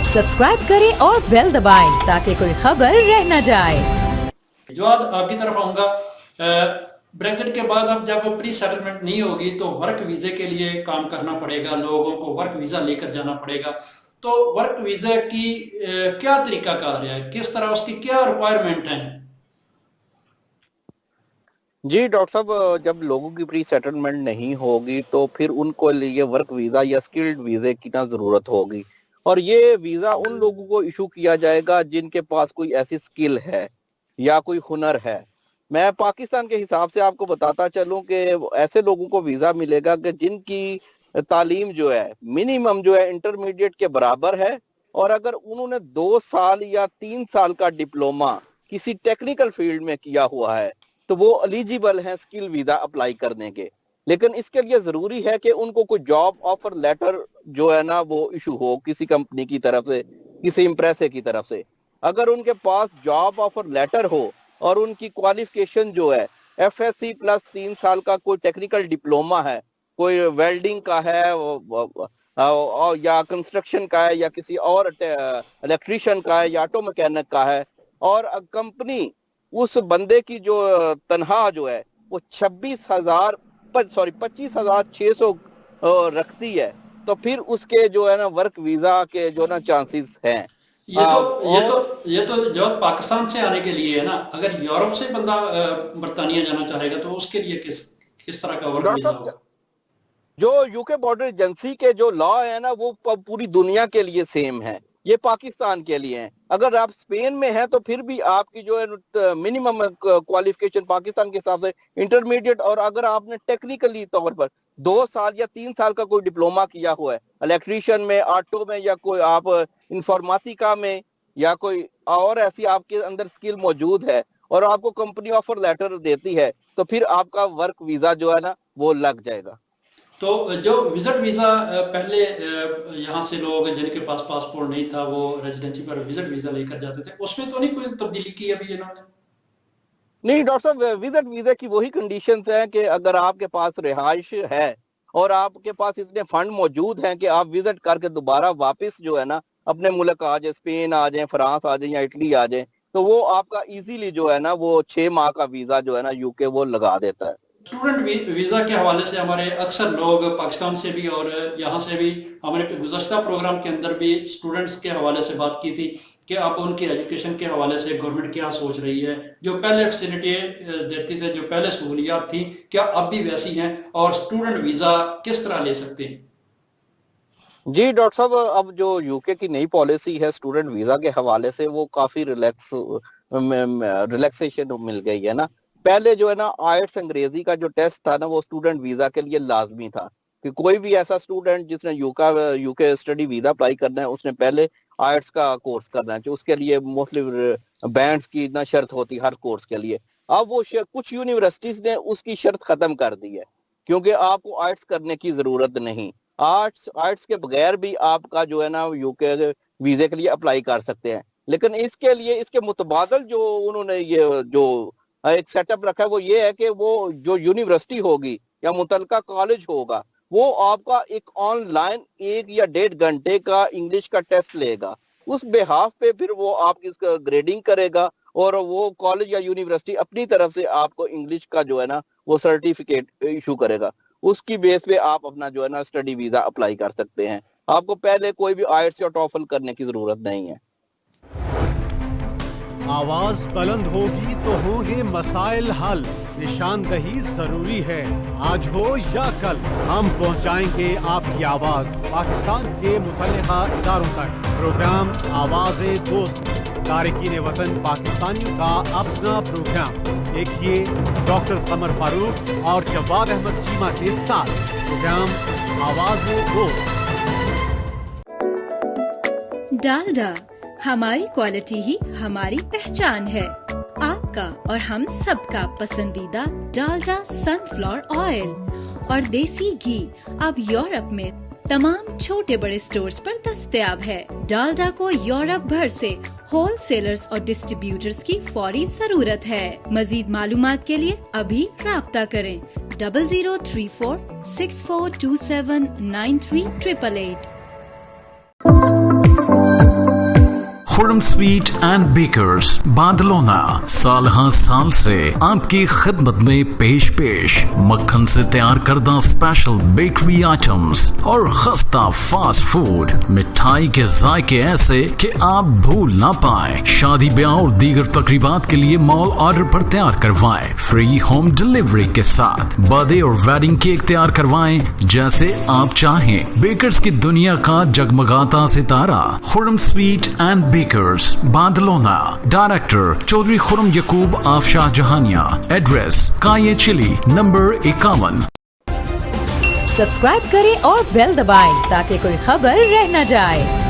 Subscribe करें और bell दबाएं ताकि कोई खबर रह न जाए। जवाद आपकी तरफ आऊँगा। ब्रेक्जिट के बाद अब जब प्री सेटलमेंट नहीं होगी तो वर्क वीज़े के लिए काम करना पड़ेगा, लोगों को वर्क वीज़ा लेकर जाना पड़ेगा। तो वर्क वीज़ा की क्या तरीका कार है, किस तरह उसकी क्या रिक्वायरमेंट है? जी डॉक्टर साहब, जब लोगों की प्री सेटलमेंट नहीं होगी तो फिर उनको लिए वर्क वीज़ा या स्किल्ड वीज़े की ना ज़रूरत होगी। और ये वीज़ा उन लोगों को इशू किया जाएगा जिनके पास कोई ऐसी स्किल है या कोई हुनर है। मैं पाकिस्तान के हिसाब से आपको बताता चलूं कि ऐसे लोगों को वीज़ा मिलेगा कि जिनकी तालीम जो है मिनिमम जो है इंटरमीडिएट के बराबर है, और अगर उन्होंने 2 साल या 3 साल का डिप्लोमा किसी टेक्निकल फील्ड में किया हुआ है तो वो एलिजिबल हैं स्किल वीज़ा अप्लाई करने के। लेकिन इसके लिए ज़रूरी है कि उनको कोई जॉब ऑफर लेटर जो है ना वो इशू हो किसी कंपनी की तरफ से, किसी इम्प्रेसे की तरफ से। अगर उनके पास जॉब ऑफर लेटर हो और उनकी क्वालिफिकेशन जो है एफएससी प्लस 3 साल का कोई टेक्निकल डिप्लोमा है, कोई वेल्डिंग का है और या कंस्ट्रक्शन का है या किसी और इलेक्ट्रीशियन का है या ऑटो मैकेनिक का है, और कंपनी उस बंदे की जो तनख्वाह जो है वो 25,600 रखती है, तो फिर उसके जो है ना वर्क वीजा के जो ना चांसेस हैं। ये तो जो पाकिस्तान से आने के लिए है ना। अगर यूरोप से बंदा बरतानिया जाना चाहेगा तो उसके लिए किस तरह का वर्क वीजा होगा? जो यूके बॉर्डर एजेंसी के जो लॉ है ना वो पूरी दुनिया के लिए सेम है, ये पाकिस्तान के लिए है। अगर आप स्पेन में हैं तो फिर भी आपकी जो है मिनिमम क्वालिफिकेशन पाकिस्तान के हिसाब से इंटरमीडिएट, और अगर आपने टेक्निकली तौर पर 2 साल या 3 साल का कोई डिप्लोमा किया हुआ है इलेक्ट्रीशियन में, ऑटो में, या कोई आप इंफॉर्मेटिका में, या कोई और ऐसी आपके अंदर स्किल मौजूद है और आपको कंपनी ऑफर लेटर देती है, तो फिर आपका वर्क वीजा जो है ना वो लग जाएगा। तो जो विजिट वीज़ा पहले यहाँ से लोग जिनके पास पासपोर्ट नहीं था वो रेजिडेंसी पर विजिट वीज़ा लेकर जाते थे, उसमें तो नहीं कोई तब्दीली की अभी इन्होंने? नहीं डॉक्टर साहब, विजिट वीजा की वही कंडीशंस हैं कि अगर आपके पास रिहाइश है और आपके पास इतने फंड मौजूद हैं कि आप विजिट करके दोबारा वापस जो है ना अपने मुल्क आ जाए, स्पेन आ जाए, फ्रांस आ जाए या इटली आ जाए, तो वो आपका इजीली जो है ना वो 6 माह का वीजा जो है ना यूके वो लगा देता है। स्टूडेंट वीज़ा के हवाले से हमारे अक्सर लोग पाकिस्तान से भी और यहाँ से भी, हमारे गुज़श्ता प्रोग्राम के अंदर भी स्टूडेंट्स के हवाले से बात की थी कि अब उनकी एजुकेशन के हवाले से गवर्नमेंट क्या सोच रही है। जो पहले फैसिलिटी देती थे, जो पहले सहूलियात थी, क्या अब भी वैसी हैं, और स्टूडेंट वीज़ा किस तरह ले सकते हैं? जी डॉक्टर साहब, अब जो यूके की नई पॉलिसी है स्टूडेंट वीजा के हवाले से वो काफी रिलैक्सेशन मिल गई है ना। पहले जो है ना आइट्स अंग्रेजी का जो टेस्ट था ना वो स्टूडेंट वीजा के लिए लाजमी था कि कोई भी ऐसा स्टूडेंट जिसने यूके स्टडी वीजा अप्लाई करना है उसने पहले आइट्स का कोर्स करना है, जो उसके लिए मोस्टली बैंड्स की ना शर्त होती हर कोर्स के लिए। अब वो कुछ यूनिवर्सिटीज ने उसकी शर्त खत्म कर दी है क्योंकि आपको आइट्स करने की जरूरत नहीं। आर्ट्स के बगैर भी आपका जो है ना यूके वीजे के लिए अप्लाई कर सकते हैं। लेकिन इसके लिए इसके मुतबादल जो उन्होंने ये जो एक सेटअप रखा है वो ये है कि वो जो यूनिवर्सिटी होगी या मुतलका कॉलेज होगा वो आपका एक ऑनलाइन 1 या 1.5 घंटे का इंग्लिश का टेस्ट लेगा। उस बेहाफ पे फिर वो आपकी ग्रेडिंग करेगा और वो कॉलेज या यूनिवर्सिटी अपनी तरफ से आपको इंग्लिश का जो है ना वो सर्टिफिकेट इशू करेगा। उसकी बेस पे आप अपना जो है ना स्टडी वीजा अप्लाई कर सकते हैं। आपको पहले कोई भी आइट्स या टॉफल करने की जरूरत नहीं है। आवाज बुलंद होगी तो होंगे मसाइल हल। निशानदही जरूरी है, आज हो या कल हम पहुंचाएंगे आपकी आवाज पाकिस्तान के मुतल्लिका इदारों तक। प्रोग्राम आवाज़े दोस्त, तारिकीन वतन पाकिस्तानियों का अपना प्रोग्राम। देखिए डॉक्टर कमर फारूक और जवाद अहमद चीमा के साथ प्रोग्राम आवाज़े दोस्त। डालडा, हमारी क्वालिटी ही हमारी पहचान है। आपका और हम सबका पसंदीदा डालडा सनफ्लावर ऑयल और देसी घी अब यूरोप में तमाम छोटे बड़े स्टोर्स पर दस्तयाब है। डालडा को यूरोप भर से होलसेलर्स और डिस्ट्रीब्यूटर्स की फौरी जरूरत है। मजीद मालूमात के लिए अभी राब्ता करें 0034 6427 93 888। खुर्रम स्वीट एंड बेकर्स बादलोना साल हाँ साल से आपकी खिदमत में पेश मक्खन से तैयार करदा स्पेशल बेकरी आइटम्स और खस्ता फास्ट फूड, मिठाई के जायके ऐसे कि आप भूल ना पाए। शादी ब्याह और दीगर तकरीबात के लिए मॉल ऑर्डर पर तैयार करवाएं, फ्री होम डिलीवरी के साथ। बर्थडे और वेडिंग केक तैयार करवाएं जैसे आप चाहें। बेकर्स की दुनिया का जगमगाता सितारा खुर्रम स्वीट एंड बेकर्स बादलोना। डायरेक्टर चौधरी खुर्रम यकूब आफशाह जहानिया। एड्रेस काये चिली नंबर 51। सब्सक्राइब करें और बेल दबाएं ताकि कोई खबर रह न जाए।